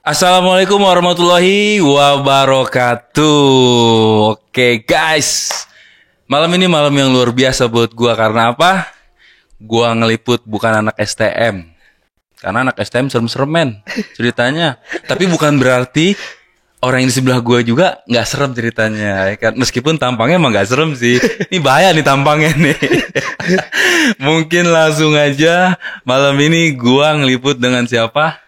Assalamualaikum warahmatullahi wabarakatuh. Oke guys, malam ini malam yang luar biasa buat gua. Karena apa? Gua ngeliput bukan anak STM. Karena anak STM serem-serem men ceritanya. Tapi bukan berarti orang yang di sebelah gua juga gak serem ceritanya ya kan? Meskipun tampangnya emang gak serem sih. Ini bahaya nih tampangnya nih. Mungkin langsung aja malam ini gua ngeliput dengan siapa?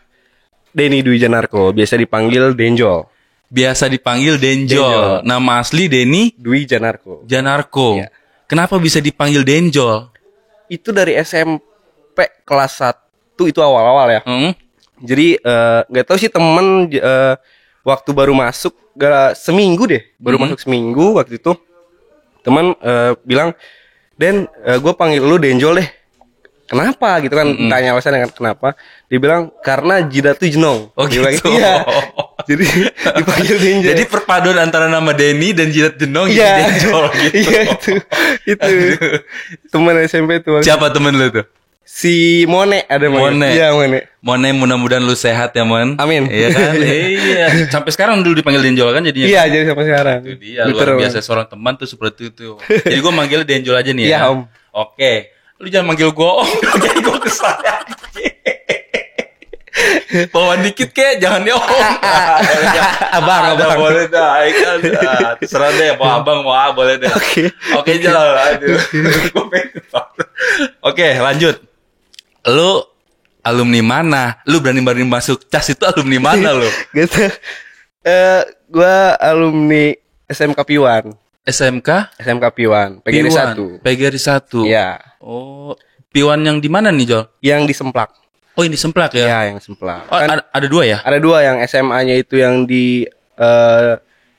Denny Dwi Janarko, biasa dipanggil Denjol. Biasa dipanggil Denjol. Nama asli Denny Dwi Janarko. Janarko. Ya. Kenapa bisa dipanggil Denjol? Itu dari SMP kelas 1 itu awal-awal ya. Jadi nggak tahu sih temen waktu baru masuk seminggu deh, baru masuk seminggu waktu itu teman bilang, Den, gue panggil lu Denjol deh. Kenapa gitu kan, tanya alasannya kenapa. Dia bilang karena jidat tuh jenong. Oh dia gitu. Iya. Jadi dipanggil Denjol. Jadi perpaduan antara nama Denny dan jidat jenong Iya. jadi Denjol gitu. Iya itu. Teman SMP tuh. Siapa temen lu tuh? Si Mone ada Mone. Iya Mone. Mone, mudah-mudahan lu sehat ya Mon. Amin. Iya kan? Iya. Sampai sekarang dulu dipanggil Denjol kan jadinya. Iya jadi sampai sekarang. Itu dia luar biasa seorang teman tuh seperti itu. Jadi gue manggil Denjol aja nih ya. Iya Om. Oke. Lu jangan manggil gue Om. Jadi gue kesal. Bawa dikit kek, jangan ya Om. Abang. Boleh dah. Terserah deh, mau abang mau boleh deh. Oke jalan. Oke, lanjut. Lu alumni mana? Lu berani masuk CAS itu alumni mana lu? Gitu. Gua alumni SMK Piwan. SMK Piwan, PGRI 1. PGRI 1. Iya. Oh, Piwan yang di mana nih, Jol? Yang di Semplak. Oh, ini Semplak ya? Iya, yang Semplak. Oh, Kan ada dua ya? ada dua, yang SMA-nya itu yang di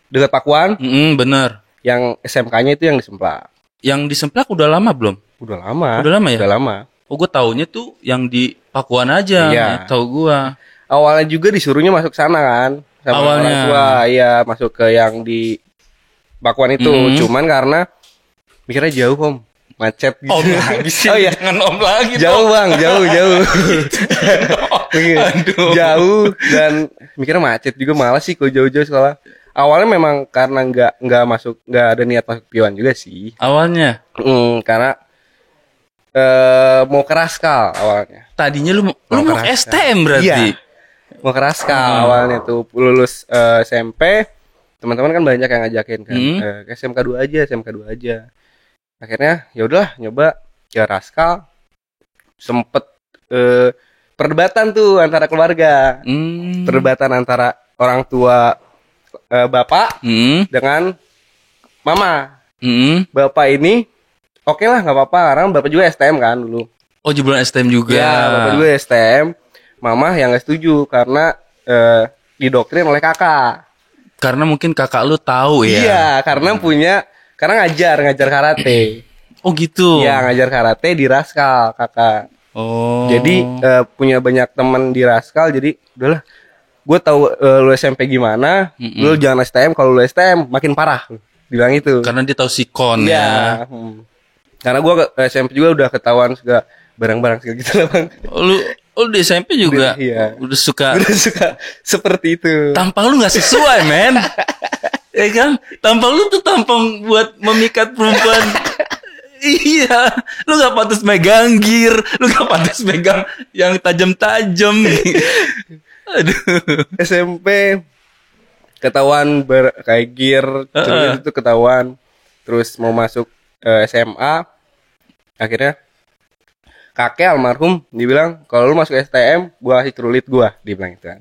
dekat Pakuan, Bener. yang SMK-nya itu yang di Semplak. Yang di Semplak udah lama belum? Udah lama. Udah lama ya? Udah lama. Oh, gue taunya tuh yang di Pakuan aja. Iya. Tahu gua. Awalnya juga disuruhnya masuk sana kan. Sama Awalnya. orang tua, iya masuk ke yang di Pakuan itu. Cuman karena mikirnya jauh Om, macet gitu. Om lagi sih. Oh iya. Jangan Om lagi. Jauh dong. Bang, jauh. Aduh. Jauh dan mikirnya macet juga, malas sih kalau jauh-jauh sekolah. Awalnya memang karena nggak ada niat masuk Piwan juga sih. Awalnya. Karena mau ke Raskal awalnya. Tadinya lu mau Raskal. STM berarti. Iya. Mau ke Raskal awalnya tuh lulus SMP, teman-teman kan banyak yang ngajakin kan. Ke SMK 2 aja. Akhirnya ya udahlah nyoba ke Raskal. Sempet perdebatan tuh antara keluarga. Perdebatan antara orang tua bapak dengan mama. Bapak ini oke lah nggak apa-apa karena bapak juga STM kan dulu. Oh, jebolan STM juga. Ya bapak juga STM. Mama yang nggak setuju karena didoktrin oleh kakak. Karena mungkin kakak lu tahu ya. Iya karena karena ngajar karate. Oh gitu. Iya ngajar karate di Raskal kakak. Oh. Jadi punya banyak teman di Raskal. Jadi udahlah, gue tahu lu SMP gimana. Lu jangan STM, kalau lu STM makin parah. Bilang itu. Karena dia tahu sikon ya. Karena gue SMP juga udah ketahuan segala barang-barang segala gitu lah Bang. Lu di SMP juga Iya. udah suka seperti itu. tampang lu nggak sesuai men. Ya kan, tampang lu tuh tampang buat memikat perempuan. Iya, lu gak pantas megang gear, lu gak pantas megang yang tajam-tajam. Aduh. SMP ketahuan kayak gear, terus itu ketahuan. Terus mau masuk SMA, akhirnya kakek almarhum dibilang kalau lu masuk STM, gua kasih cerulit gua, dia bilang gitu kan.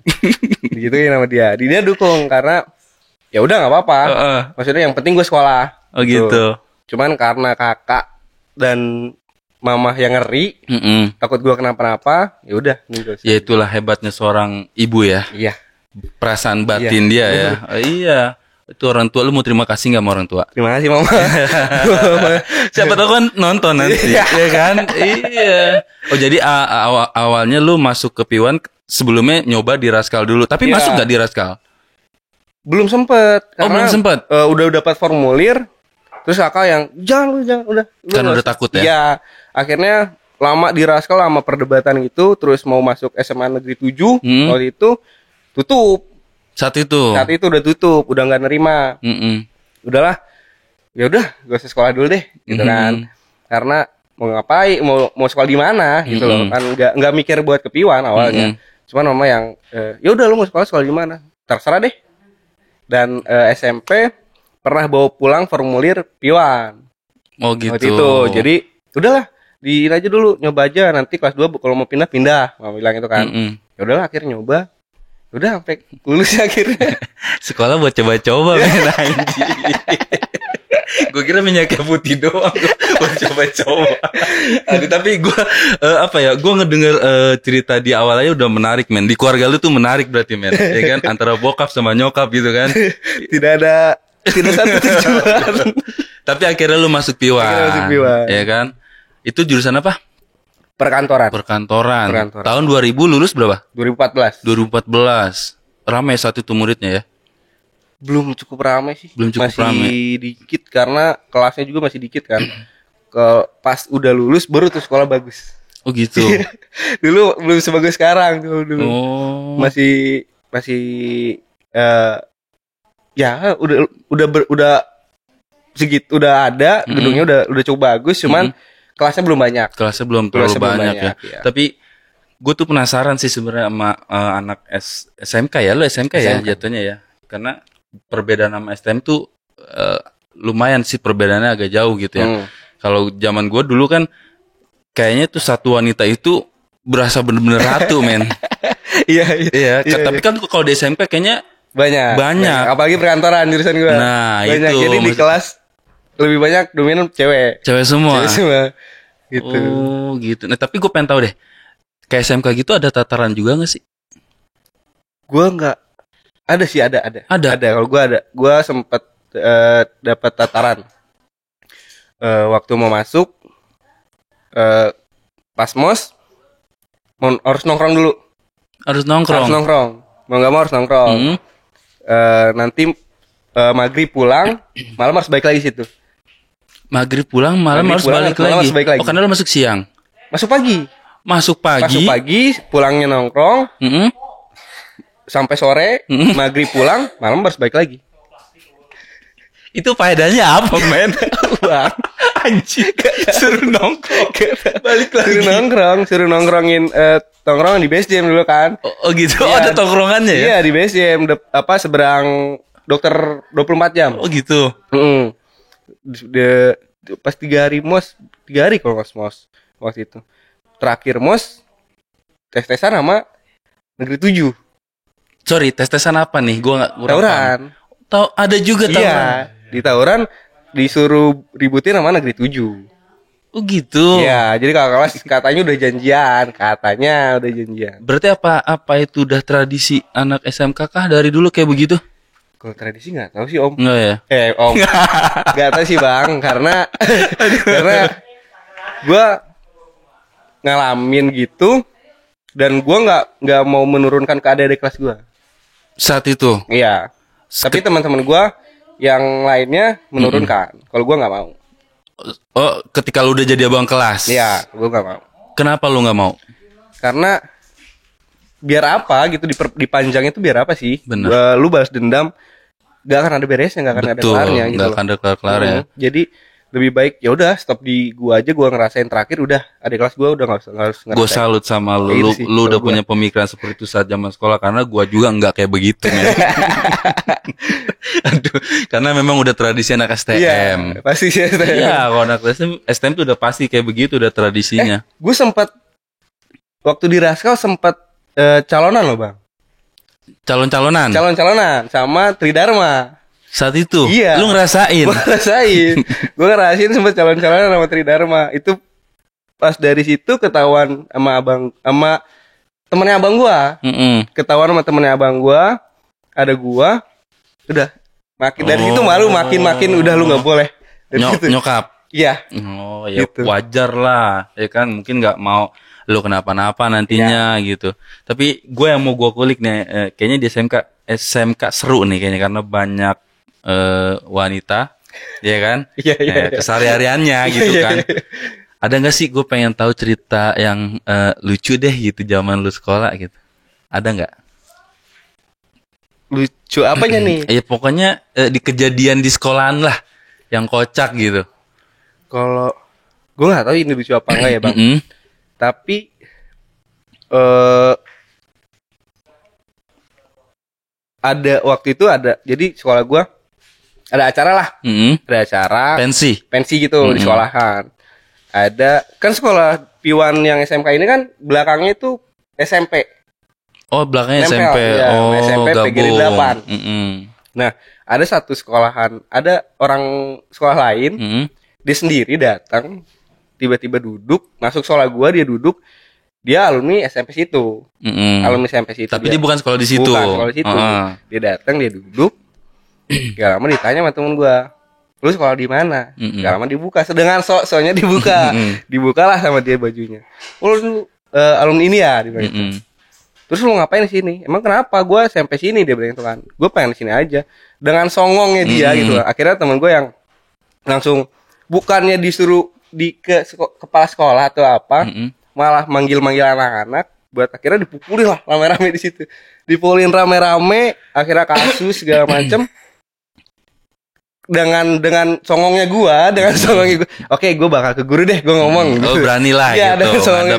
Digituin sama dia. Dia dukung karena ya udah nggak apa-apa. Maksudnya yang penting gua sekolah. Oh gitu. Cuman karena kakak dan mama yang ngeri, takut gua kenapa-napa, ya udah. Ya itulah hebatnya seorang ibu ya. Iya. Perasaan batin dia ya. Iya. Itu orang tua, lu mau terima kasih nggak sama orang tua? Terima kasih mama. Siapa tahu kan nonton nanti, ya kan? Iya. Oh jadi awalnya lu masuk ke Piwan sebelumnya nyoba di Raskal dulu, tapi masuk nggak di Raskal? Belum sempet. Belum sempet. Udah dapat formulir, terus kakak yang jangan udah. Karena udah takut ya? Iya. Akhirnya lama di Raskal, lama perdebatan gitu, terus mau masuk SMA Negeri 7 waktu itu. tutup. Saat itu. Saat itu udah tutup, udah nggak nerima. Udahlah, ya udah, gue usah sekolah dulu deh, gitu kan. Karena mau ngapain, mau sekolah di mana, gitu loh. Kan nggak mikir buat ke Piwan awalnya. Cuman mama yang, ya udah lu mau sekolah di mana, terserah deh. Dan SMP pernah bawa pulang formulir Piwan. Oh gitu. Waktu itu, jadi udahlah, diin aja dulu, nyoba aja. Nanti kelas 2 kalau mau pindah, mama bilang itu kan. Ya udahlah, akhirnya nyoba. Udah sampai lulus akhirnya. Sekolah buat coba-coba men anjing. Gue kira minyaknya putih doang buat coba-coba. Aduh, tapi gue gue ngedenger cerita di awal aja udah menarik men. Di keluarga lu tuh menarik berarti men, ya kan, antara bokap sama nyokap gitu kan. Tidak satu tujuan. Tapi akhirnya lu masuk Piwan. Ya kan? Itu jurusan apa? Perkantoran. Tahun 2000 lulus berapa? 2014. Ramai saat itu muridnya ya? Belum cukup ramai sih. Masih ramai. Dikit karena kelasnya juga masih dikit kan. Pas udah lulus baru tuh sekolah bagus. Oh gitu. Dulu belum sebagus sekarang dulu. Oh. Masih ya udah segitu, udah ada gedungnya udah cukup bagus, cuman kelasnya belum banyak. Terlalu banyak ya. Tapi gue tuh penasaran sih sebenarnya sama anak SMK ya. Lu SMK ya jatuhnya ya. Karena perbedaan sama STM tuh lumayan sih, perbedaannya agak jauh gitu ya. Kalau zaman gue dulu kan kayaknya tuh satu wanita itu berasa bener-bener ratu men. Iya. Tapi kan kalau di SMK kayaknya banyak. Apalagi perkantoran jurusan gue. Nah banyak. itu. Jadi di kelas lebih banyak dominan cewek semua gitu. Oh gitu. Nah tapi gue pengen tahu deh, kayak SMK gitu ada tataran juga nggak sih? Gue nggak ada sih. Ada kalau gue sempat dapat tataran waktu mau masuk, pas mos harus nongkrong dulu. Harus nongkrong mau nggak mau harus nongkrong. Nanti maghrib pulang, malam harus balik lagi situ. Maghrib pulang, malam harus balik lagi. Oh, karena lo masuk siang. Masuk pagi, pulangnya nongkrong. Sampai sore, maghrib pulang, malam harus balik lagi. Itu faedahnya apa, men? Bang, anjing, suruh nongkrong. Balik lagi. Suruh nongkrongin tongkrongan di base jam dulu kan. Oh gitu. Oh, ada tongkrongannya ya? Iya, di base jam seberang dokter 24 jam. Oh gitu. Pas 3 hari mos, 3 hari kalau nggak mos waktu itu. Terakhir mos tes-tesan sama negeri 7. Sorry, tes-tesan apa nih? Gua nggak tawuran. Tahu ada juga tawuran. Iya, di tawuran disuruh ributin sama negeri 7. Oh gitu. Iya, jadi kakak kelas katanya udah janjian. Berarti apa itu udah tradisi anak SMK kah dari dulu kayak begitu? Kalau tradisi nggak tahu sih om. Nggak ya? Om. Nggak tahu sih bang, karena gue ngalamin gitu dan gue nggak mau menurunkan ke adik-adik kelas gue. Saat itu. Iya. Tapi teman-teman gue yang lainnya menurunkan. Kalau gue nggak mau. Oh, ketika lu udah jadi abang kelas? Iya, gue nggak mau. Kenapa lu nggak mau? Karena biar apa gitu dipanjang itu biar apa sih? Bener. Lu balas dendam, gak akan ada beresnya, gak akan ada kelarnya gitu. Gak akan ada kelar-kelarnya. Jadi lebih baik ya udah stop di gua aja, gua ngerasain terakhir udah adik kelas gua udah nggak harus ngerasain. Gue salut sama lu, lu udah punya pemikiran seperti itu saat zaman sekolah, karena gua juga nggak kayak begitu. Aduh, karena memang udah tradisi anak STM. Iya, pasti sih STM. Iya, kalau anak STM tuh udah pasti kayak begitu, udah tradisinya. Gue sempat waktu di Raskal sempat calonan loh bang. Calon-calonan sama Tridharma. Saat itu? Iya. Lu ngerasain? Gue ngerasain sempet calon-calonan sama Tridharma. Itu pas dari situ ketahuan sama temennya abang gua. Ketahuan sama temennya abang gua. Ada gua. Udah. Makin dari situ malu makin udah lu nggak boleh. Nyokap? Iya. Oh ya gitu. Wajar lah. Ya kan mungkin nggak mau lu kenapa-napa nantinya gitu. Tapi gue yang mau gue kulik nih, kayaknya di SMK seru nih kayaknya karena banyak wanita, ya kan? Iya. Kesehariannya gitu kan. Ada nggak sih, gue pengen tahu cerita yang lucu deh gitu zaman lu sekolah gitu. Ada nggak? Lucu apanya nih? Ya pokoknya di kejadian di sekolahan lah yang kocak gitu. Kalau gue nggak tahu ini lucu apa enggak ya bang. Tapi ada waktu itu ada, jadi sekolah gue ada acara lah, ada acara pensi gitu di sekolahan. Ada kan sekolah Piwan yang SMK ini kan belakangnya itu SMP. Oh belakangnya Nempel, SMP. ya, Oh SMP PGRI gabung. 8. Nah ada satu sekolahan, ada orang sekolah lain, dia sendiri datang, tiba-tiba duduk, masuk sekolah gua, dia duduk, dia alumni SMP situ, alumni SMP situ. Tapi dia bukan sekolah di situ. Bukan sekolah di situ. Dia datang, dia duduk, gak lama ditanya sama temen gua, lu sekolah di mana? Gak lama dibuka, sedangkan sok-soknya dibuka, dibukalah sama dia bajunya. Oh lu alumni ini ya, dia bilang gitu. Terus lu ngapain di sini? Emang kenapa? Gua SMP sini, dia bilang itu kan. Gua pengen di sini aja. Dengan songongnya dia gitu. Akhirnya temen gue yang langsung bukannya disuruh kepala sekolah atau apa, malah manggil-manggil anak-anak buat akhirnya dipukulin lah rame-rame di situ. Dipukulin rame-rame, akhirnya kasus segala macem. Dengan songongnya gua, oke, gua bakal ke guru deh, gua ngomong. Oh, berani lah ya, gitu. Dengan songongnya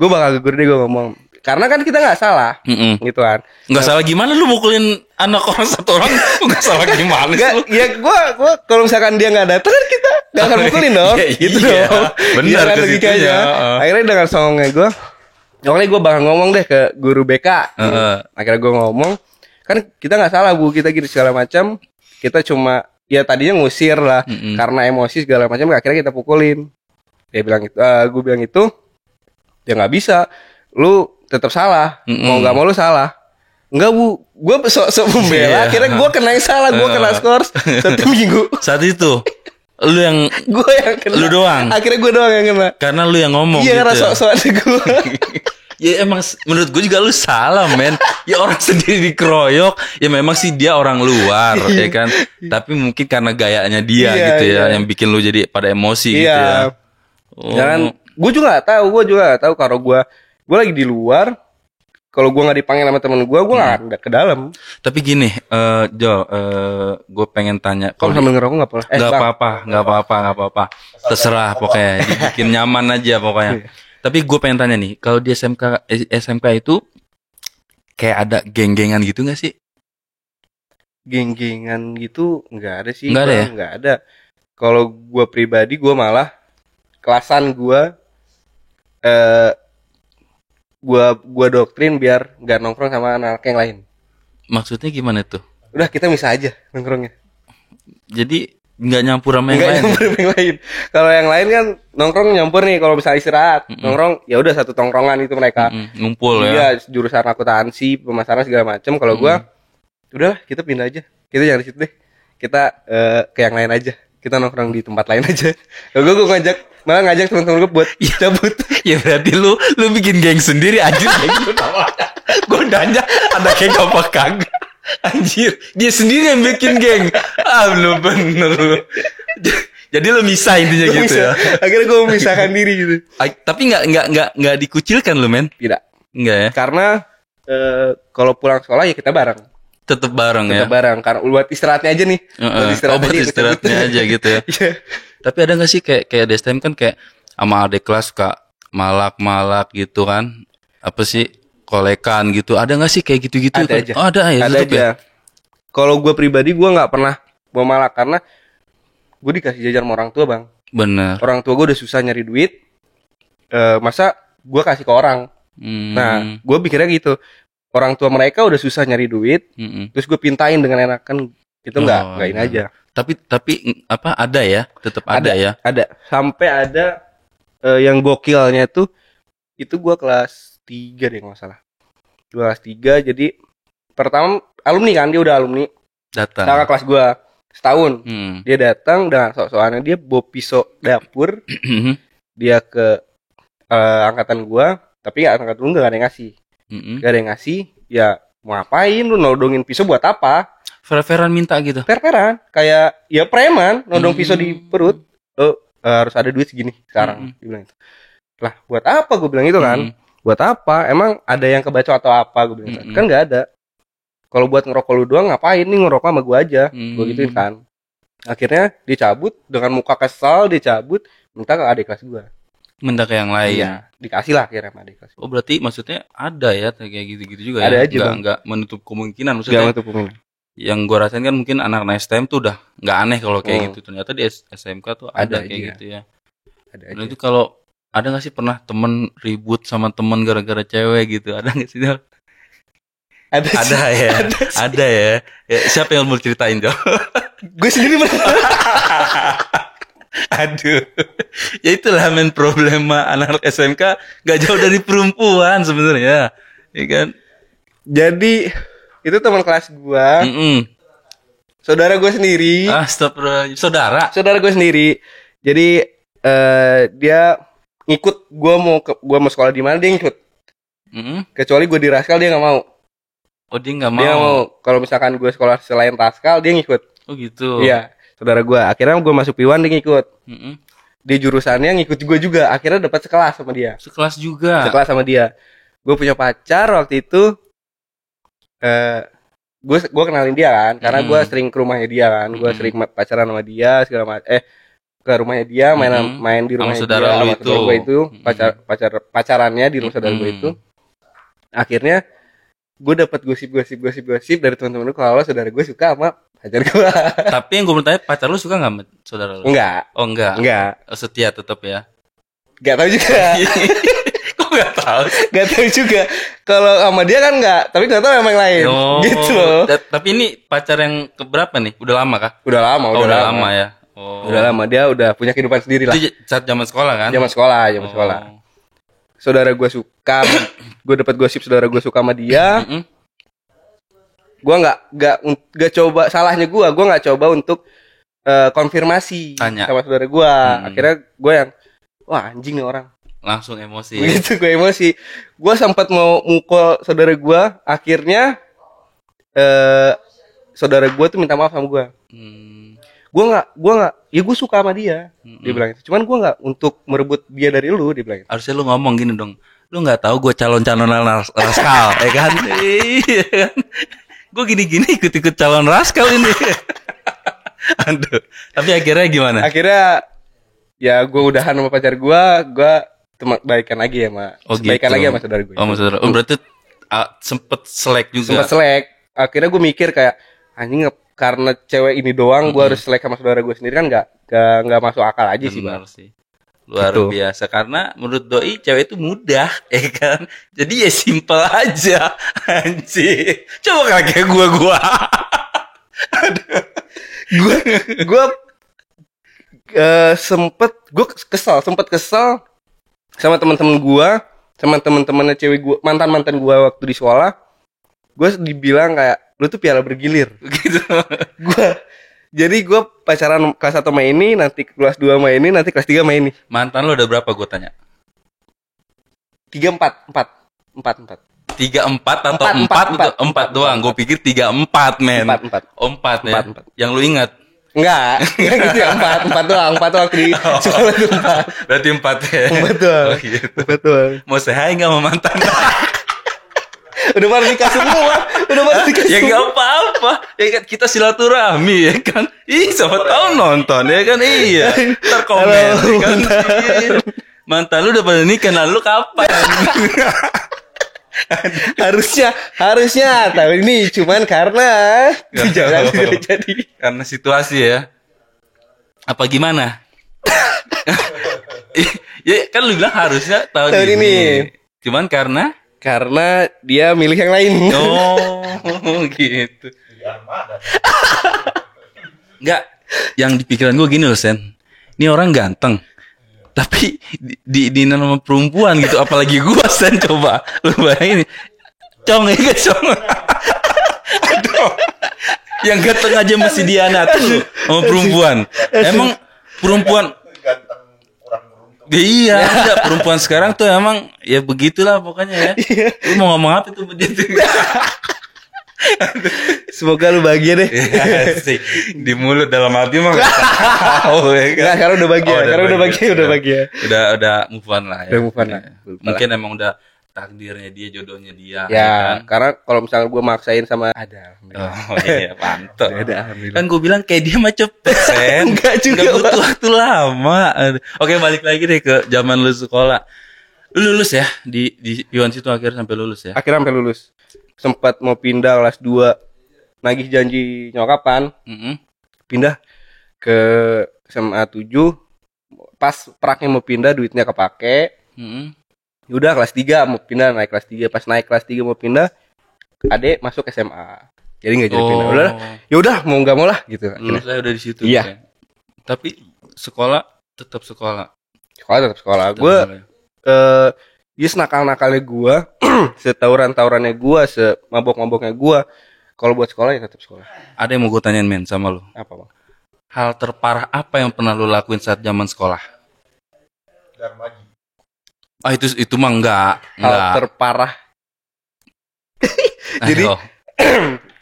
gua bakal ke guru deh, gua ngomong. Karena kan kita nggak salah, gitu kan. Nggak salah gimana lu mukulin anak orang satu orang? Nggak salah gimana? Ya gua kalau misalkan dia nggak datang kan kita nggak akan mukulin dong, gitu dong. Benar kan logikanya. Akhirnya dengan songongnya oke, gue bakal ngomong deh ke guru BK. Akhirnya gue ngomong, kan kita nggak salah bu, kita gitu segala macam, kita cuma ya tadinya ngusir lah karena emosi segala macam, akhirnya kita pukulin. Dia bilang itu, gue bilang itu, ya nggak bisa, lu tetap salah, mau nggak mau lu salah. Enggak bu, gue sok-sok membela, akhirnya gue kena yang salah, gue kena skors 1 minggu. Saat itu, lu yang kena. Lu doang. Akhirnya gue doang yang kena. Karena lu yang ngomong. Iya, gitu karena sok-sok ada gue. Ya emang menurut gue juga lu salah men. Ya orang sendiri dikeroyok, ya memang sih dia orang luar ya kan. Tapi mungkin karena gayanya dia gitu ya, yang bikin lu jadi pada emosi gitu ya. Jangan, gue juga gak tahu kalau gue lagi di luar. Kalau gue nggak dipanggil sama temen gue nggak ke dalam. Tapi gini, Jo, gue pengen tanya. Kalau sambil ngerokok nggak apa? Nggak apa-apa. Terserah pokoknya, dibikin nyaman aja pokoknya. Tapi gue pengen tanya nih, kalau di SMK itu kayak ada geng-gengan gitu nggak sih? Geng-gengan gitu nggak ada sih. Nggak ada ya? Nggak ada. Kalau gue pribadi, gue malah kelasan gue doktrin biar nggak nongkrong sama anak yang lain. Maksudnya gimana tuh? Udah kita misah aja nongkrongnya. Jadi nggak nyampur sama yang lain. Kalau yang lain kan nongkrong nyampur nih. Kalau misalnya istirahat nongkrong, ya udah satu tongkrongan itu mereka. Ngumpul ya. Iya, jurusan akuntansi, pemasaran segala macam. Kalau gue, udah kita pindah aja. Kita jangan di situ deh. Kita ke yang lain aja. Kita nongkrong di tempat lain aja. Gue malah ngajak teman-teman gue buat cabut. Ya berarti lu bikin geng sendiri anjir. Gue nanya ada geng apa kagak. Anjir, dia sendiri yang bikin geng. Lu bener lu. Jadi lu misah intinya gitu ya. Akhirnya gue memisahkan diri gitu. Tapi nggak dikucilkan lu men? Tidak. Enggak ya? Karena kalau pulang sekolah ya kita bareng. Tetap bareng. Karena buat istirahatnya aja nih. Buat istirahatnya aja gitu ya. Tapi ada nggak sih kayak di STM kan kayak sama adik kelas suka malak-malak gitu kan? Apa sih? Kolekan gitu. Ada nggak sih kayak gitu-gitu? Ada aja. Oh, ada ya. Ada aja. Ya? Kalau gue pribadi gue nggak pernah bawa malak karena gue dikasih jajar sama orang tua bang. Bener. Orang tua gue udah susah nyari duit. Masa gue kasih ke orang? Nah, gue pikirnya gitu. Orang tua mereka udah susah nyari duit, terus gue pintain dengan enak kan? Itu nggak ini aja. Tapi apa ada ya? Tetap ada ya? Ada. Sampai ada yang gokilnya tuh itu gue kelas 3 deh nggak salah. Kelas 3 jadi pertama alumni kan, dia udah alumni. Datang. Kakak kelas gue setahun. Dia datang dengan sok-sokannya dia bawa pisau dapur. Dia ke angkatan gue, tapi angkatan gue nggak ada yang ngasih. Gak ada yang ngasih. Ya mau ngapain lu nodongin pisau buat apa? Fair-fairan minta gitu. Fair-fairan. Kayak ya preman nodong pisau di perut. Harus ada duit segini sekarang. Dia bilang itu. Lah buat apa gue bilang itu kan? Buat apa? Emang ada yang kebaca atau apa? Gue bilang kan gak ada. kalau buat ngerokok lu doang ngapain nih, ngerokok sama gua aja. Gua gituin kan. Akhirnya dicabut dengan muka kesal, dicabut, minta ke adik kelas gua. Minta ke yang lain. Iya, dikasih lah akhirnya sama adik kelas. Oh berarti maksudnya ada ya kayak gitu-gitu juga Ada ya? aja, Bang. Nggak menutup kemungkinan maksudnya. Gak tuh pemain. Yang gua rasain kan mungkin anak-anak STM tuh udah nggak aneh kalau kayak gitu. Ternyata di SMK tuh ada kayak aja. gitu ya. Ada Dan aja. itu kalau ada nggak sih pernah temen ribut sama temen gara-gara cewek gitu? Ada nggak sih? Ada Ya. Ada ya. Ya, siapa yang mau ceritain tuh? Gue sendiri Aduh. Ya itulah main problema anak SMK gak jauh dari perempuan sebenarnya. Ya kan? Jadi itu teman kelas gua, saudara gue sendiri. Astagfirullah. Saudara gue sendiri. Jadi dia ngikut gua mau sekolah di mana, dia ngikut. Kecuali gue di Raskal dia nggak mau. Oh dia nggak mau. Dia mau kalau misalkan gue sekolah selain Raskal dia ngikut. Oh gitu. Iya, saudara gue. Akhirnya gue masuk Piwan dia ngikut. Di jurusannya ngikut gue juga. Akhirnya dapat sekelas sama dia. Sekelas juga. Sekelas sama dia. Gue punya pacar waktu itu. Gue kenalin dia kan, karena gue sering ke rumahnya dia kan. Gue sering pacaran sama dia segala macam. Ke rumahnya dia main di rumahnya saudara dia lu sama saudara gue itu pacarannya di rumah saudara gue itu. Akhirnya gue dapat gosip dari teman-teman gue kalau saudara gue suka sama pacar gue. Tapi yang gue bertanya, pacar lu suka nggak sama saudara lu? Enggak. Oh enggak. Oh, setia tetap ya. Gak tahu juga. Kok gak tahu? Gak tahu juga. Kalau sama dia kan enggak, tapi gak tahu sama yang lain. Gitu loh. Tapi ini pacar yang keberapa nih? Udah lama kah? Udah lama. Udah lama ya. Oh. Udah lama, dia udah punya kehidupan sendiri lah. Itu saat zaman sekolah kan? Zaman sekolah. Saudara gue suka, gue dapat gosip saudara gue suka sama dia. Gue nggak coba, salahnya gue nggak coba untuk konfirmasi tanya sama saudara gue. Akhirnya gue yang wah anjing nih orang, langsung emosi. Begitu gue emosi, gue sempat mau mukul saudara gue. Akhirnya saudara gue tuh minta maaf sama gue. Gue nggak, ya gue suka sama dia, dia bilang itu. Cuman gue nggak untuk merebut dia dari lu, dia bilang itu. Harusnya lu ngomong gini dong, lu nggak tahu gue calon raskal, ya kan? Iya kan? Gue gini ikut calon raskal ini. Aduh. Tapi akhirnya gimana? Akhirnya ya gue udahan sama pacar gue baikan lagi ya baikan lagi sama saudara gue. Saudara. Oh berarti sempet selek juga. Sempet selek. Akhirnya gue mikir kayak anjing, karena cewek ini doang gue harus selek sama saudara gue sendiri kan nggak masuk akal aja. Benar sih. Luar biasa, karena menurut doi cewek itu mudah, ya kan? Jadi ya simpel aja. Anjir. Coba kayak gua. Gue sempet kesel sama teman-teman gue, sama teman-temannya cewek gue, mantan gue waktu di sekolah. Gue dibilang kayak lu tuh piala bergilir gitu. Jadi gue pacaran kelas 1 sama ini, nanti kelas 2 sama ini, nanti kelas 3 sama ini. Mantan lu udah berapa gue tanya? 3, 4 3, 4 atau 4 doang. Gue pikir 3, 4 men. 4 Oh 4 ya. 4. Yang lu ingat? Enggak gitu ya, 4 doang. 4 waktu di sekolah itu 4. Berarti 4 ya. 4 doang. Oh, gitu. 4 doang. Mau say-hi enggak sama mantan? Udah pada nikah semua. Ya enggak apa-apa. Ya kan kita silaturahmi ya kan. Siapa tahu nonton ya kan. Iya. Ntar komen ya kan. Mantan lu udah pada nikah, lalu kapan? harusnya tahun ini, cuman karena tidak jadi. Karena situasi ya. Apa gimana? Ya kan lu bilang harusnya tahun ini. Cuman karena dia milih yang lain. Oh, gitu. Enggak, yang di pikiran gue gini loh, Sen. Ini orang ganteng. Tapi di nama perempuan gitu, apalagi gue, Sen, coba lu bayangin. Cong ya guys, cong. Aduh. Yang ganteng aja masih dianatin sama perempuan. Emang perempuan iya, enggak, perempuan sekarang tuh emang ya begitulah pokoknya ya. Lu mau ngomong apa tuh begitu? Semoga lu bahagia deh. Ya, sih. Di mulut, dalam hati mah enggak tahu ya kan. Nah, sekarang udah bahagia, udah bahagia. Udah move on lah ya. Udah move on lah. Mungkin emang udah takdirnya dia, jodohnya dia. Ya, kan? karena kalau misalnya gue maksain sama ada. Oh iya, pantes. Ada alhamdulillah. Kan gue bilang kayak dia mah cepet, Sen. Enggak juga, Nggak butuh waktu lama. Oke, balik lagi deh ke zaman lu sekolah. Lu lulus ya di Iwan situ akhirnya sampai lulus ya. Akhirnya sampai lulus. Sempat mau pindah kelas 2. Nagih janji nyokapan. Pindah ke SMA 7. Pas praknya mau pindah duitnya kepake. Udah kelas 3 mau pindah, naik kelas 3. Pas naik kelas 3 mau pindah, adek masuk SMA. Jadi enggak jadi pindah. Udah. Ya udah, mau enggak mau lah gitu. Lulus saya udah di situ. Iya. Ya. Tapi sekolah tetap sekolah. Sekolah tetap sekolah. Gue ya senakal-nakalnya gue, setawuran-tawurannya gue, semabok-maboknya gue. Kalau buat sekolah ya tetap sekolah. Ada yang mau gue tanyain men sama lu. Apa bang? Hal terparah apa yang pernah lu lakuin saat zaman sekolah? Darmaji. Ah itu mah enggak. Hal terparah. Jadi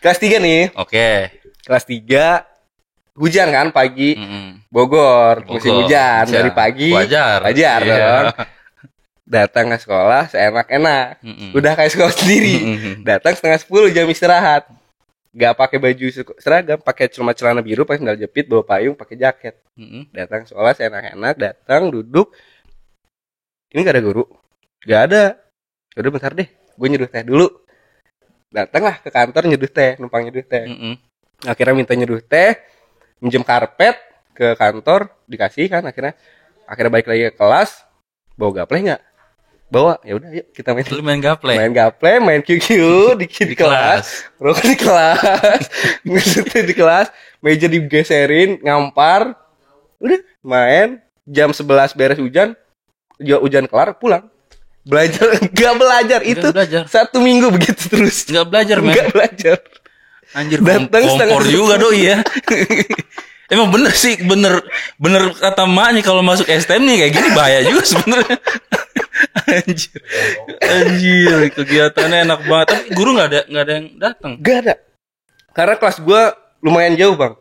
kelas 3 nih. Oke. Kelas 3 hujan kan pagi. Bogor musim hujan dari pagi. Wajar dong. Datang ke sekolah seenak-enak. Udah kayak sekolah sendiri. Datang setengah 10 jam istirahat. Gak pakai baju seragam, pakai celana biru, pakai sandal jepit, bawa payung, pakai jaket. Datang sekolah seenak-enak, datang duduk. Ini gak ada guru? Gak ada. Udah bentar deh, gue nyeduh teh dulu. Datanglah ke kantor nyeduh teh, numpang nyeduh teh. Akhirnya minta nyeduh teh, minjem karpet ke kantor, dikasih kan. Akhirnya balik lagi ke kelas. Bawa gaple nggak? Bawa. Ya udah, yuk kita main. Lu main gaple? Main gaple, main QQ di kelas. Rokok di kelas. Ngesutnya di kelas. Meja digeserin, ngampar. Udah, main. Jam 11 beres hujan. Hujan kelar, pulang. Belajar, enggak belajar. Itu belajar. 1 minggu begitu terus. Enggak belajar, men. Enggak belajar. Anjir, Datang kompor juga doi ya. Emang bener sih, bener kata maknya kalau masuk STM nih kayak gini bahaya juga sebenarnya. Anjir, kegiatannya enak banget. Tapi guru nggak ada yang datang. Gak ada. Karena kelas gue lumayan jauh bang.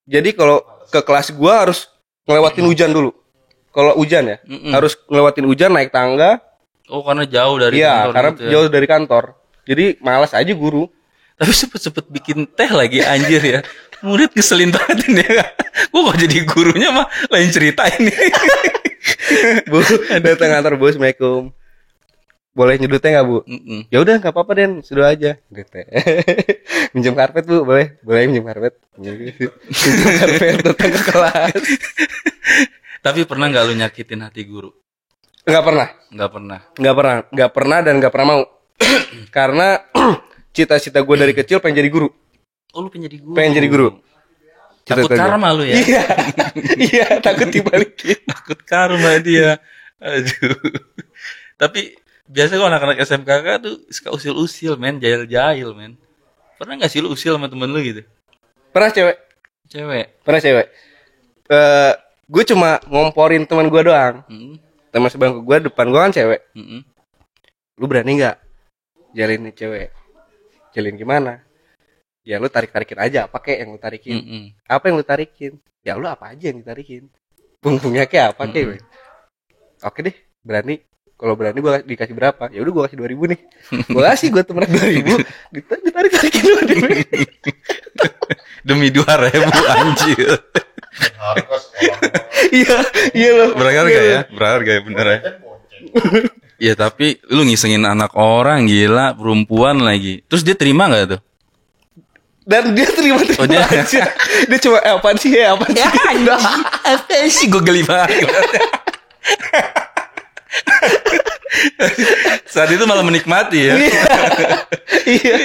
Jadi kalau ke kelas gue harus ngelewatin hujan dulu. Kalau hujan ya, harus ngelewatin hujan naik tangga. Oh, karena jauh dari kantor. Iya, karena gitu ya. jauh dari kantor. Jadi malas aja guru. Tapi sempet bikin teh lagi anjir ya. Murid ngeselin banget ini ya. Gua kok jadi gurunya mah lain cerita ini. Bu, datang kantor, Bu, Assalamualaikum. Boleh nyeduh teh nggak, Bu? Ya udah, nggak apa-apa Den, seduh aja. Gitu. Minjem karpet, Bu, boleh minjem karpet. Minjem karpet, datang ke kelas. Tapi pernah nggak lu nyakitin hati guru? Nggak pernah dan nggak pernah mau. Karena cita-cita gue dari kecil pengen jadi guru. Oh, lu pengen jadi guru? Takut karma lu ya? Iya, takut dibalikin. Takut karma dia. Aduh. Tapi biasa kok anak-anak SMK tuh suka usil-usil, men, jahil-jahil, men. Pernah nggak sih lu usil sama temen lu gitu? Pernah cewek. Gue cuma ngomporin teman gue doang. Teman sebangku gue, depan gue kan cewek. Lu berani nggak jalin nih cewek? Jalin gimana? Ya lu tarik-tarikin aja. Apa kek yang lu tarikin? Apa yang lu tarikin? Ya lu apa aja yang ditarikin? Punggungnya kayak apa kek? Oke deh, berani. Kalau berani gue dikasih berapa? Ya udah gue kasih 2.000 nih. Gue kasih gue temen 2.000. Ditarik-tarikin lu deh. Demi 2.000 anjir. Iya loh. Berharga ya bener ya. Ya tapi lu ngisengin anak orang, gila, perempuan lagi. Terus dia terima gak tuh? Dan dia terima aja. Dia cuma apaan sih? Apa sih gue geli banget. Saat itu malah menikmati ya. Iya.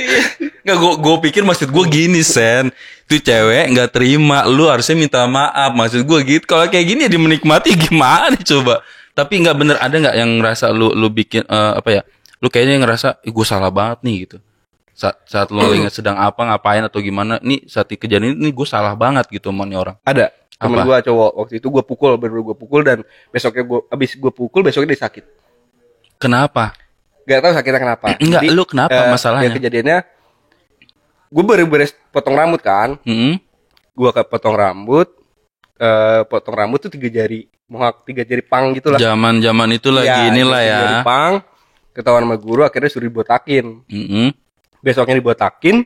Nggak, gue pikir maksud gue gini, Sen. Itu cewek nggak terima, lu harusnya minta maaf. Maksud gue gitu. Kalau kayak gini ya dia menikmati gimana coba? Tapi nggak bener, ada nggak yang ngerasa lu bikin lu kayaknya ngerasa gue salah banget nih gitu. Saat lu lagi sedang ngapain atau gimana? Nih saat kejadian ini gue salah banget gitu sama nih orang. Ada. Temen gue cowok waktu itu gue pukul dan besoknya abis gue pukul besoknya dia sakit. Kenapa? Gak tahu sakitnya kenapa. Enggak, lu kenapa masalahnya? Kejadiannya gue baru beres potong rambut kan. Gue potong rambut tuh 3 jari mohak, 3 jari pang gitu lah. Zaman itu lagi inilah ya. 3 jari pang. ketahuan sama guru, akhirnya suruh dibotakin. Besoknya dibotakin,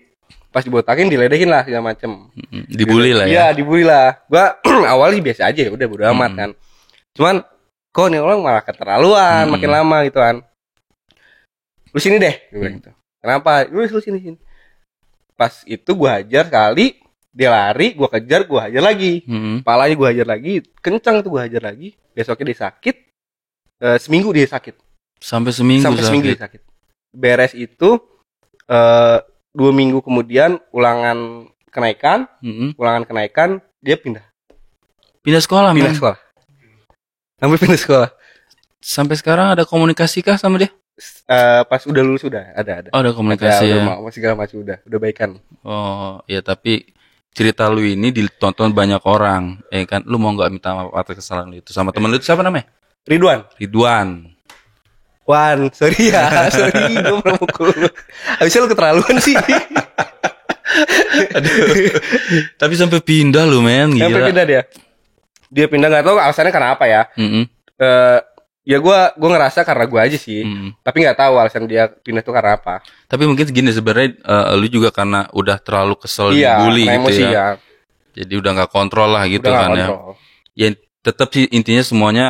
pas dibotakin diledekin lah segala macem. Dibully lah ya. Iya, dibully lah. Gua awalnya sih biasa aja, udah bodo amat kan. Cuman kok nih orang malah keterlaluan makin lama gitu kan. Lu sini deh, gue bilang gitu. Kenapa? Lu sini. Pas itu gua hajar sekali, dia lari, gua kejar, gua hajar lagi. Palanya gua hajar lagi, kencang tuh gua hajar lagi. Besoknya dia sakit. Seminggu dia sakit. Sampai seminggu dia sakit. Beres itu 2 minggu kemudian ulangan kenaikan dia pindah sekolah. Sampai pindah sekolah. Sampai sekarang ada komunikasi kah sama dia? Pas udah lulus udah ada. Oh, ada komunikasi ya. Masih segala macam udah baikan. Oh, ya tapi cerita lu ini ditonton banyak orang, kan? Lu mau nggak minta maaf atas kesalahan lu itu sama temen lu itu siapa namanya? Ridwan. Wan, sorry gue pernah mukul lu. Habisnya lu keterlaluan sih. Aduh. Tapi sampai pindah lu, men, gila. Sampai pindah dia pindah, nggak tahu alasannya kenapa ya. Ya gue ngerasa karena gue aja sih, tapi nggak tahu alasan dia pindah itu karena apa. Tapi mungkin segini sebenarnya lu juga karena udah terlalu kesel dibully gitu emosi ya. Jadi udah nggak kontrol lah gitu kan ya. Ya tetap sih intinya semuanya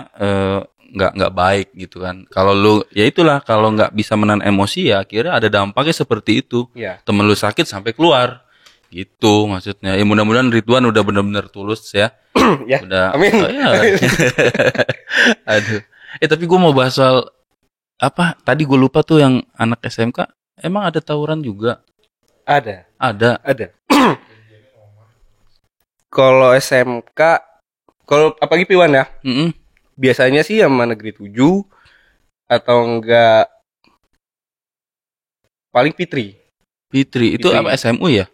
nggak baik gitu kan. Kalau lu ya itulah, kalau nggak bisa menahan emosi ya akhirnya ada dampaknya seperti itu. Temen lu sakit sampai keluar gitu maksudnya. Ya mudah-mudahan Ridwan udah benar-benar tulus ya. Ya, udah. Amin. Oh, ya. Aduh. Tapi gue mau bahas soal apa? Tadi gue lupa tuh yang anak SMK. Emang ada tawuran juga? Ada. Kalau SMK, kalau apalagi Piwan ya. Biasanya sih sama negeri 7 atau enggak paling Fitri itu apa, SMU ya?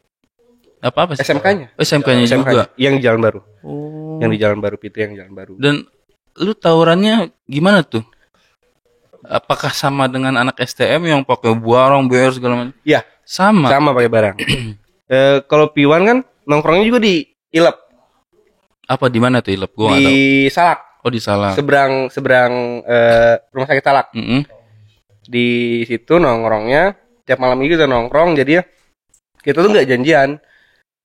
Apa sih? SMK-nya. SMK-nya juga. Yang di Jalan Baru. Oh. Yang di Jalan Baru, Fitri yang Jalan Baru. Dan lu tawurannya gimana tuh? Apakah sama dengan anak STM yang pakai buarong, beer segala macam? Iya, sama pakai barang. Kalau Piwan kan nongkrongnya juga di Ilep. Apa di mana tuh Ilep? Gua di Salak. Oh, di Salak. Seberang rumah sakit Salak. Di situ nongkrongnya tiap malam itu kita nongkrong, jadi ya kita tuh nggak janjian.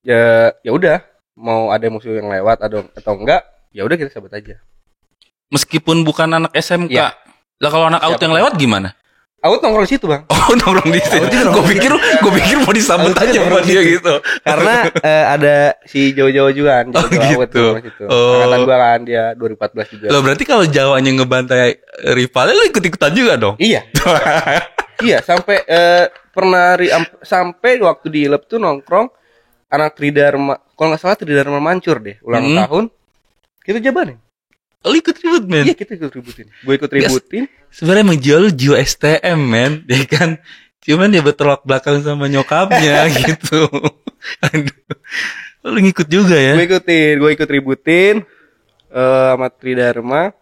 Ya udah, mau ada musuh yang lewat atau enggak, ya udah kita sahabat aja. Meskipun bukan anak SMK. Ya. Lah kalau anak AUT yang lewat gimana? AUT nongkrong di situ, Bang. Oh, nongkrong di situ. Gue pikir mau disambut aja sama dia gitu. Karena ada si Jawa-Jawa juga kan. Gitu. Angkatan gua kan, dia 2014 juga. Loh, berarti kalau Jawanya ngebantai rivalnya lu ikut-ikutan juga dong? Iya. Iya, sampai pernah sampai waktu di Ilep tuh nongkrong anak Tridharma, kalau nggak salah Tridharma Mancur deh, ulang tahun. Kita jabanin. Lu ikut ribut, men? Iya, kita ikut ributin. Gue ikut ributin. Sebenarnya emang jiwa STM, men. Ya kan? Cuman dia bertolak belakang sama nyokapnya gitu. Aduh. Lu ngikut juga ya? Gue ikut ributin sama Tridharma.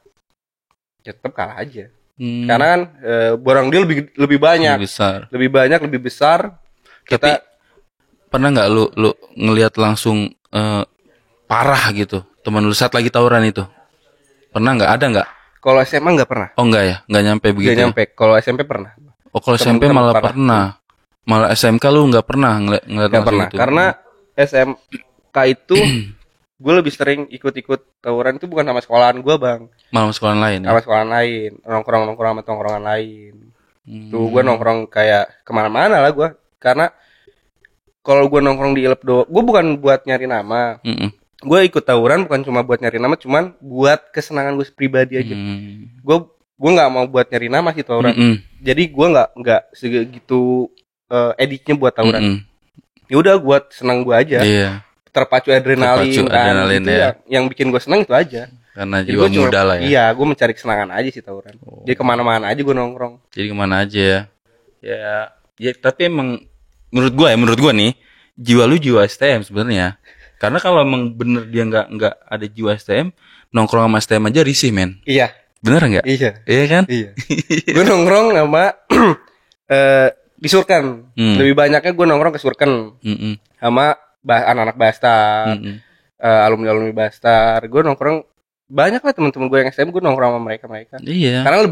Tetep kalah aja. Karena kan borong dia lebih banyak. Lebih besar. Tapi pernah nggak lu ngelihat langsung parah gitu teman lu saat lagi tawuran itu? Pernah nggak? Ada nggak? Kalau SMA nggak pernah. Oh, nggak ya? Nggak nyampe begitu? Nggak nyampe. Kalau SMP pernah. Oh, kalau SMP malah pernah. Malah SMK lu nggak pernah ngeliat langsung pernah. Itu? Karena SMK itu gue lebih sering ikut-ikut tawuran itu bukan sama sekolahan gue, Bang. Malah sama sekolahan lain ya? Sama sekolahan lain. Nongkrong sama tongkrongan lain. Tuh gue nongkrong kayak kemana-mana lah gue. Karena kalau gue nongkrong di Ilep gue bukan buat nyari nama. Gue ikut tawuran bukan cuma buat nyari nama, cuman buat kesenangan gue pribadi aja. Gue nggak mau buat nyari nama sih tawuran. Jadi gue nggak segitu editnya buat tawuran. Ya udah, buat senang gue aja. Iya. Terpacu adrenalin gitu ya. Yang bikin gue senang itu aja. Karena jiwa muda lah ya. Iya, gue mencari kesenangan aja sih tawuran. Jadi kemana-mana aja gue nongkrong. Jadi kemana aja ya. Ya tapi emang menurut gue nih, jiwa lu jiwa STM sebenarnya. Karena kalau emang bener dia nggak ada jiwa STM, nongkrong sama STM aja risih, men. Iya. Bener nggak? Iya. Iya kan? Iya. Gue nongkrong sama di Surken. Lebih banyaknya gue nongkrong ke Surken. Sama anak-anak Bastar, alumni Bastar. Gue nongkrong banyak lah teman-teman gue yang STM, gue nongkrong sama mereka. Iya. Karena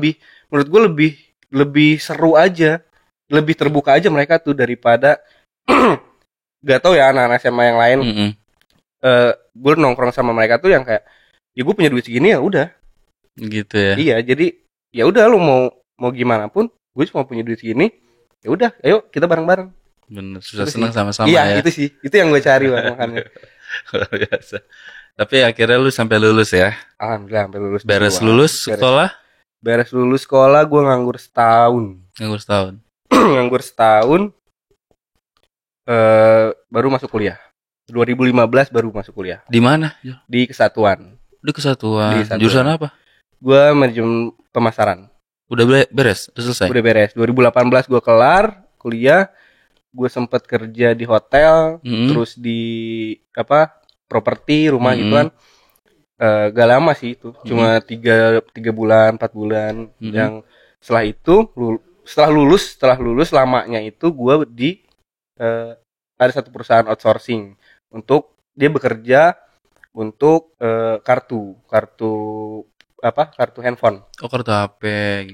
menurut gue lebih lebih seru aja, lebih terbuka aja mereka tuh daripada gak tau ya anak-anak SMA yang lain. Gue nongkrong sama mereka tuh yang kayak ya gue punya duit segini ya udah Gitu ya. iya, jadi ya udah lu mau gimana pun gue cuma punya duit segini, ya udah ayo kita bareng-bareng. Bener, susah Itu senang sih. sama-sama Iya, ya. itu sih itu yang gue cari Bang, makanya. Luar biasa. Tapi akhirnya lu sampai lulus ya. Alhamdulillah sampai lulus. Beres duluan. lulus sekolah, Beres lulus sekolah gue nganggur setahun. nganggur setahun. Nganggur setahun, baru masuk kuliah. 2015 baru masuk kuliah Di mana? di Kesatuan. Di Kesatuan. Di Kesatuan. Jurusan apa? Gue manajemen pemasaran. Udah beres, udah selesai. Udah beres. 2018 gue kelar kuliah. Gue sempet kerja di hotel, terus di properti rumah gitu kan. Gak lama sih itu, cuma 3 bulan 4 bulan. Yang setelah itu setelah lulus lamanya itu gue di ada satu perusahaan outsourcing untuk dia bekerja untuk kartu handphone. Oh, kartu HP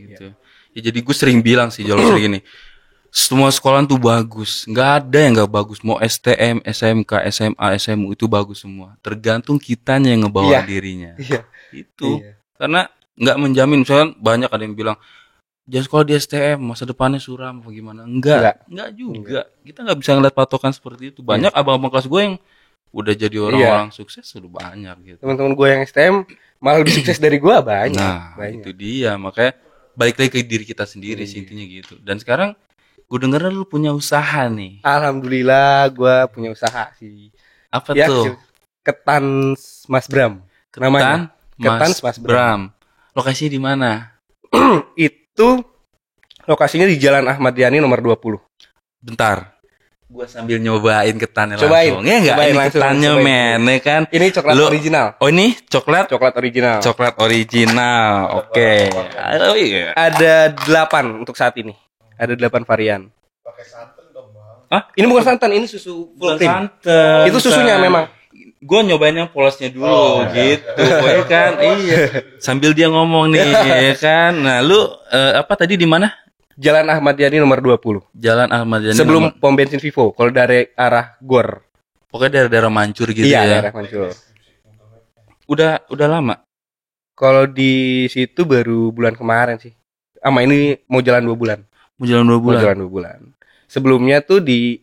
gitu. Ya jadi gue sering bilang sih Jol sering gini. Semua sekolah tuh bagus, nggak ada yang nggak bagus. Mau STM, SMK, SMA, SMU itu bagus semua. Tergantung kitanya yang ngebawa dirinya. Iya. Itu Iya. karena nggak menjamin. Misalkan banyak ada yang bilang jangan sekolah di STM, masa depannya suram apa gimana. Enggak juga. Kita nggak bisa ngeliat patokan seperti itu. Banyak abang-abang kelas gue yang udah jadi orang-orang sukses sudah banyak gitu. Teman-teman gue yang STM malah lebih sukses dari gue banyak. Nah, itu dia. Makanya balik lagi ke diri kita sendiri sih intinya gitu. Dan sekarang gue denger lu punya usaha nih. Alhamdulillah gue punya usaha sih. Apa ya, tuh? Ketan Mas Bram. Namanya. Ketan Mas Bram. Lokasinya di mana? Itu lokasinya di Jalan Ahmad Yani nomor 20. Bentar. Gua sambil nyobain ketannya Cobain. langsung. Ya enggak? Ini Langsung, ketannya men, ya kan? Ini coklat original. Oh, ini coklat original. Coklat original. Oke. Oh iya. Ada 8 untuk saat ini. Ada 8 varian. Pakai santan dong, Bang. Hah? Ini bukan santan, ini susu full cream. Santan. Itu susunya memang. Gue nyobain yang polosnya dulu gitu. Pokoknya kan iya. Sambil dia ngomong nih ya kan. Nah, lu apa tadi di mana? Jalan Ahmad Yani nomor 20. Jalan Ahmad Yani. Sebelum pom bensin Vivo, kalau dari arah Gor. Pokoknya daerah Mancur gitu Iya, ya. daerah Mancur. Udah lama. Kalau di situ baru bulan kemarin sih. Ini mau jalan 2 bulan. Mau jalan 2 bulan. Mau jalan 2 bulan. Sebelumnya tuh di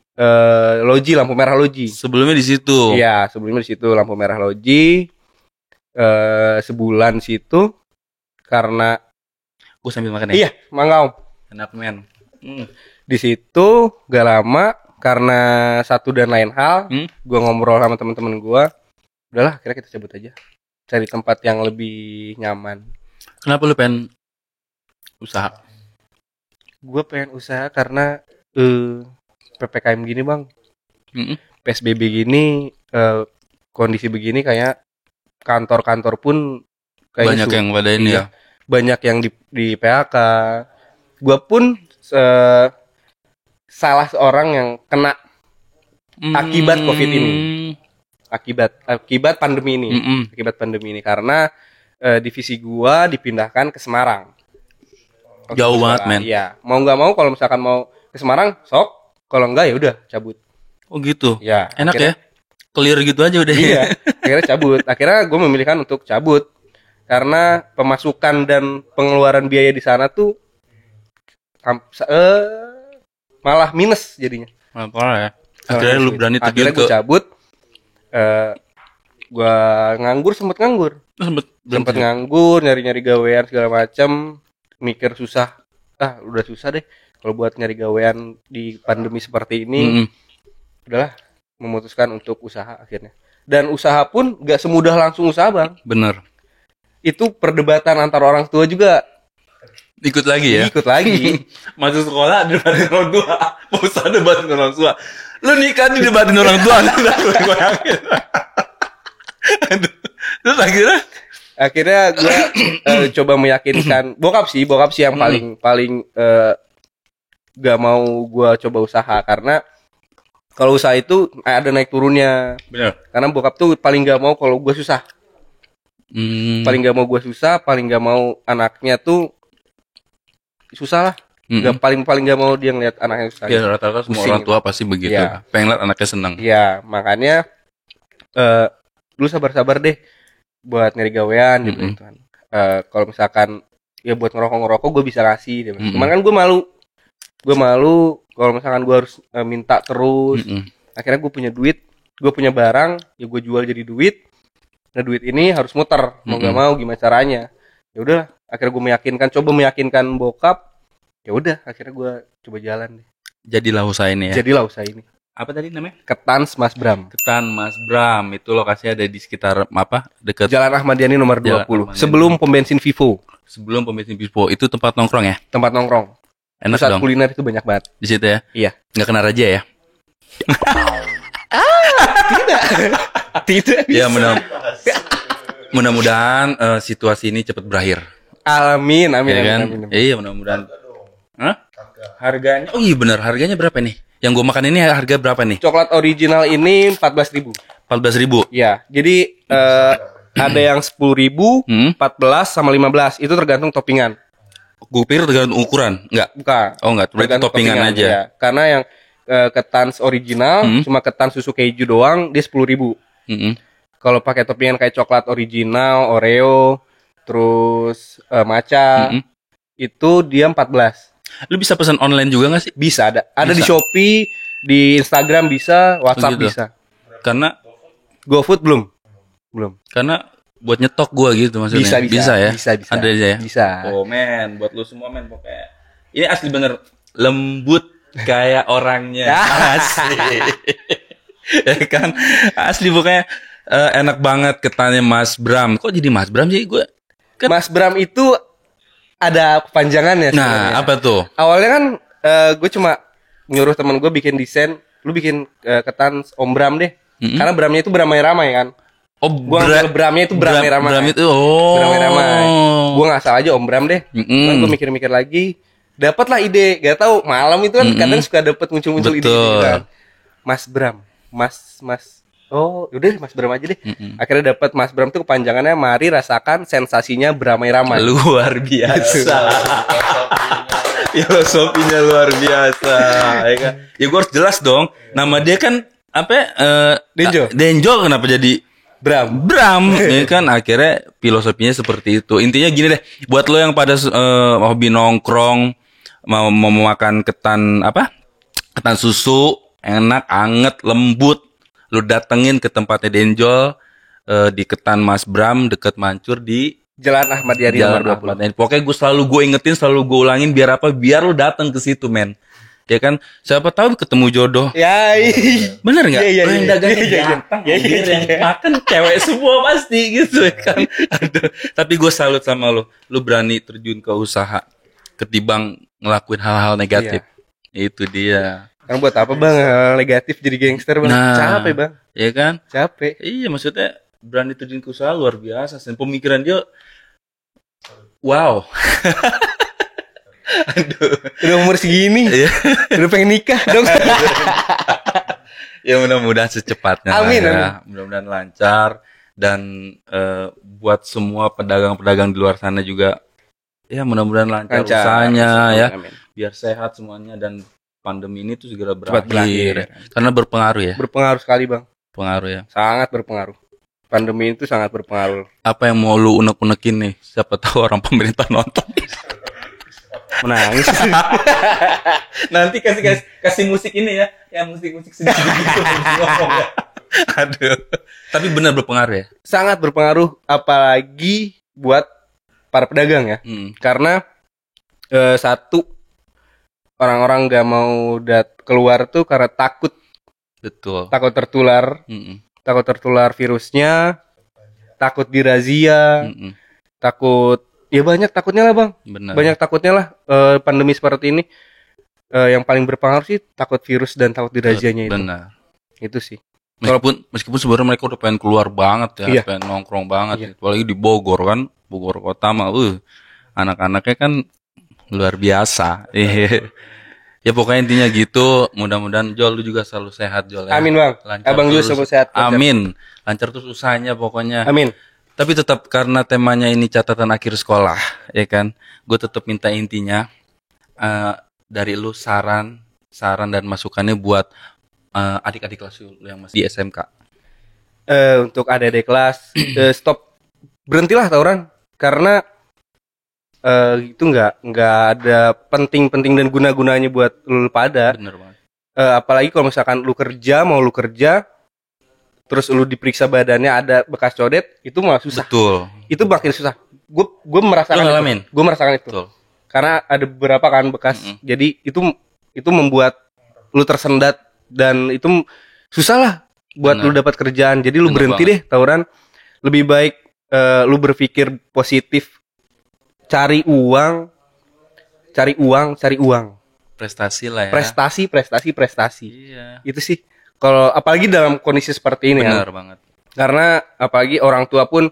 Loji, lampu merah Loji. Sebelumnya di situ. Iya, sebelumnya di situ lampu merah Loji. Sebulan situ karena Gue sambil makan ya. iya, mangau. Enak men. Di situ gak lama karena satu dan lain hal, gue ngobrol sama teman-teman gue. Udahlah, akhirnya kita cabut aja. Cari tempat yang lebih nyaman. Kenapa lu pengen usaha? Gue pengen usaha karena PPKM gini bang, PSBB gini, kondisi begini kayak kantor-kantor pun kayak banyak yang pada ini ya. Banyak yang di PHK. Gue pun salah seorang yang kena akibat COVID ini. Akibat pandemi ini. Akibat pandemi ini karena divisi gua dipindahkan ke Semarang. Jauh banget, men. Iya, mau nggak mau kalau misalkan mau ke Semarang, sok. Kalau enggak ya udah cabut. Oh gitu. Ya, enak ya. Clear gitu aja udah. Iya, akhirnya cabut. Akhirnya gue memilihkan untuk cabut karena pemasukan dan pengeluaran biaya di sana tuh malah minus jadinya. Parah ya. Akhirnya lu berani terjun Akhirnya gue cabut. Gue sempet nganggur, nyari-nyari gawean segala macam, mikir susah. Udah susah deh kalau buat nyari gawean di pandemi seperti ini. Udahlah, memutuskan untuk usaha akhirnya. Dan usaha pun gak semudah langsung usaha bang. Bener. Itu perdebatan antar orang tua juga. Ikut lagi ya? Ikut lagi. Masuk sekolah debatin orang tua. Mau usaha debatin orang tua. Lu nikah di debatin orang tua. Terus akhirnya gue coba meyakinkan bokap sih yang paling gak mau gue coba usaha karena kalau usaha itu ada naik turunnya. Bener. Karena bokap tuh paling gak mau kalau gue susah. Paling gak mau gue susah, paling gak mau anaknya tuh susah lah. Gak paling gak mau dia ngeliat anaknya susah. Ya rata-rata semua Pusing orang tua pasti begitu. Iya. Pengen lihat anaknya senang. Iya, makanya lu sabar-sabar deh buat nyari gawean gitu kan. Kalau misalkan ya buat ngerokok gue bisa ngasih dia bilang. Cuman kan gue malu kalau misalkan gue harus minta terus. Akhirnya gue punya duit, gue punya barang, ya gue jual jadi duit. Nah duit ini harus muter, mau gak mau gimana caranya. Ya udah, akhirnya gue meyakinkan bokap. Ya udah, akhirnya gue coba jalan deh. Jadilah usaha ini ya. Jadilah usaha ini. Apa tadi namanya? Ketans Mas Bram. Ketan Mas Bram. Itu lokasinya ada di sekitar apa? Dekat Jalan Ahmad Yani nomor 20. Ahmad Yani. Sebelum pom bensin Vivo. sebelum pom bensin Bispo. Itu tempat nongkrong ya? Tempat nongkrong. Enak Pusat dong. kuliner itu banyak banget. Di situ ya? Iya. Nggak kena raja ya? Tidak. Ya mudah-mudahan situasi ini cepat berakhir. Amin, amin, Ya kan? amin. Iya mudah-mudahan. Hah? Harganya? Oh iya benar. Harganya berapa nih? Yang gue makan ini harga berapa nih? Coklat original ini 14.000. 14.000. Iya. Jadi ada yang 10.000, 14 sama 15. Itu tergantung toppingan. Gue pikir tergantung ukuran. Enggak. Bukan. Oh enggak, berarti Tergantung toppingan aja. ya. Karena yang ketan original cuma ketan susu keju doang dia 10.000. Kalau pakai toppingan kayak coklat original, Oreo, terus matcha, itu dia 14. Lu bisa pesan online juga nggak sih? Bisa ada. Ada di Bisa. Shopee, di Instagram bisa, WhatsApp Begitu. bisa. Karena GoFood belum. buat nyetok gua gitu maksudnya. Bisa ya? Bisa. Ada aja ya? Bisa. Oh men, buat lu semua men pokoknya. Ini asli bener lembut kayak orangnya. Asli. Ya kan? Asli pokoknya enak banget ketannya Mas Bram. Kok jadi Mas Bram sih gue? Mas Bram itu ada kepanjangannya Nah, sebenarnya. apa tuh? Awalnya kan gue cuma nyuruh teman gue bikin desain, lu bikin ketan Om Bram deh. Karena Bramnya itu beramai-ramai kan. Oh, Gua ngambil Bramnya itu beramai-ramai. Bram itu Beramai-ramai. Gue ngasal aja Om Bram deh. Cuman gue mikir-mikir lagi, dapatlah ide. Gak tahu malam itu kan kadang suka dapet muncul-muncul ide Betul. kan. Mas Bram, Mas. Oh, udah Mas Bram aja deh. Akhirnya dapat Mas Bram tuh kepanjangannya mari rasakan sensasinya beramai-ramai. Luar biasa. Filosofinya luar biasa. Ya kan? Ya gue harus jelas dong. Nama dia kan apa? Denjo. Denjo kenapa jadi Bram. Bram? Ya kan akhirnya filosofinya seperti itu. Intinya gini deh. Buat lo yang pada hobi nongkrong, mau makan ketan apa? Ketan susu, enak, anget, lembut. Lu datengin ke tempatnya Denjol di Ketan Mas Bram deket Mancur di Jalan Ahmad Yani Jalan nomor Ahmad Yani. Pokoknya gue ingetin, selalu gue ulangin biar apa? Biar lu datang ke situ, men. Ya kan? Siapa tahu ketemu jodoh. 20. Ya. Bener nggak? Iya, Lo yang dagang iya. ganteng, anjir, yang makan cewek semua pasti gitu ya kan. Aduh. Tapi gue salut sama lo. Lu berani terjun ke usaha ketimbang ngelakuin hal-hal negatif. Itu dia. Kan buat apa bang negatif jadi gangster bang? Nah. Capek bang. Ya kan? Capek. Iya, maksudnya berani terjun ke usaha luar biasa. Dan pemikiran dia, wow. Aduh. Udah umur segini. Iya. Udah pengen nikah dong. Ya mudah-mudahan secepatnya. Amin, lah ya. Mudah-mudahan lancar. Dan buat semua pedagang-pedagang di luar sana juga, ya mudah-mudahan lancar usahanya ya. Amin. Biar sehat semuanya dan pandemi ini tuh segera Cepat berakhir. berakhir. Karena berpengaruh ya. Berpengaruh sekali bang. Pengaruh ya. Sangat berpengaruh. Pandemi itu sangat berpengaruh. Apa yang mau lu unek-unekin nih? Siapa tahu orang pemerintah nonton. Menangis. Nanti kasih musik ini ya, yang musik sedikit gitu ngomong ya. Aduh. Tapi benar berpengaruh ya. Sangat berpengaruh, apalagi buat para pedagang ya. Karena satu, orang-orang nggak mau keluar tuh karena takut Betul. tertular, takut tertular virusnya, takut dirazia, takut. Ya banyak takutnya lah bang. Benar. Banyak takutnya lah pandemi seperti ini. Yang paling berpengaruh sih takut virus dan takut dirazianya itu. Benar. Itu sih. Meskipun sebenarnya mereka udah pengen keluar banget ya, Iya. pengen nongkrong banget. Iya. Apalagi di Bogor kan, Bogor kota mah, anak-anaknya kan luar biasa. Ya pokoknya intinya gitu. Mudah-mudahan Jol lu juga selalu sehat Jol ya. Amin bang. Lancar Abang juga terus. selalu sehat. Lancar. Amin. Lancar terus usahanya pokoknya. Amin. Tapi tetap karena temanya ini catatan akhir sekolah, ya kan? Gue tetap minta intinya dari lu saran dan masukannya buat adik-adik kelas lu yang masih di SMK. Untuk adik-adik kelas, stop, berhentilah tawuran karena itu nggak ada penting dan guna-gunanya buat lu pada. Bener banget. Apalagi kalau misalkan lu kerja terus lu diperiksa badannya ada bekas codet, itu malah susah. Betul. Itu makin susah. Gue merasakan Lu ngalamin? Gue merasakan itu. Betul. Karena ada beberapa kan bekas. Jadi itu membuat lu tersendat dan itu susah lah buat Bener. lu dapat kerjaan. Jadi lu Bener berhenti banget. deh tawuran. Lebih baik lu berpikir positif. Cari uang. Prestasi lah ya. Prestasi. Iya. Itu sih. Kalau apalagi dalam kondisi seperti ini Bener ya. banget. Karena apalagi orang tua pun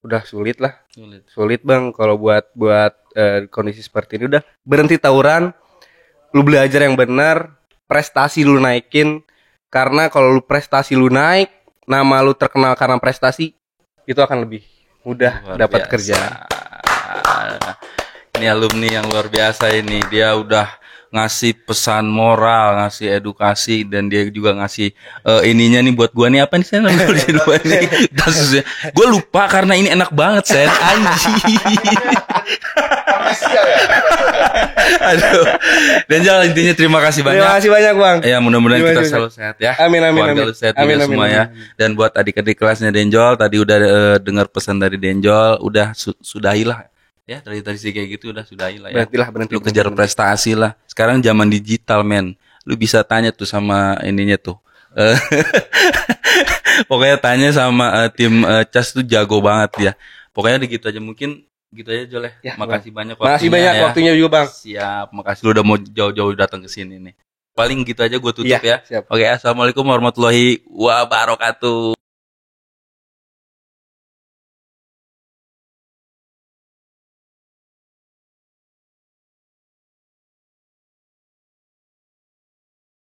udah sulit lah. Sulit bang kalau buat kondisi seperti ini. Udah berhenti tawuran, lu belajar yang benar, prestasi lu naikin. Karena kalau lu prestasi lu naik, nama lu terkenal karena prestasi, itu akan lebih mudah Luar dapat biasa. kerja. Ini alumni yang luar biasa ini. Dia udah ngasih pesan moral, ngasih edukasi, dan dia juga ngasih ininya nih buat gua nih, apa nih Sen? Lupa nih kasusnya. Gua lupa karena ini enak banget Sen. Anjing. Aduh. Dan jalan intinya terima kasih banyak. Terima kasih banyak bang. Ya mudah-mudahan Terima kita kasih selalu sehat ya. Amin, Keluarga lu sehat juga semua ya. Dan buat adik-adik kelasnya Denjol, tadi udah dengar pesan dari Denjol, udah sudahilah ya, dari tadi sih kayak gitu udah sudahilah ya. Berhenti. Lu kejar prestasi lah. Sekarang zaman digital men. Lu bisa tanya tuh sama ininya tuh. Pokoknya tanya sama tim Cas tuh jago banget ya. Pokoknya gitu aja, mungkin gitu aja Jol ya. Ya, Makasih banyak Makasih banyak ya. waktunya juga bang. Siap, makasih lu udah mau jauh-jauh datang ke sini nih. Paling gitu aja gue tutup Iya, ya. siap. Oke, assalamualaikum warahmatullahi wabarakatuh.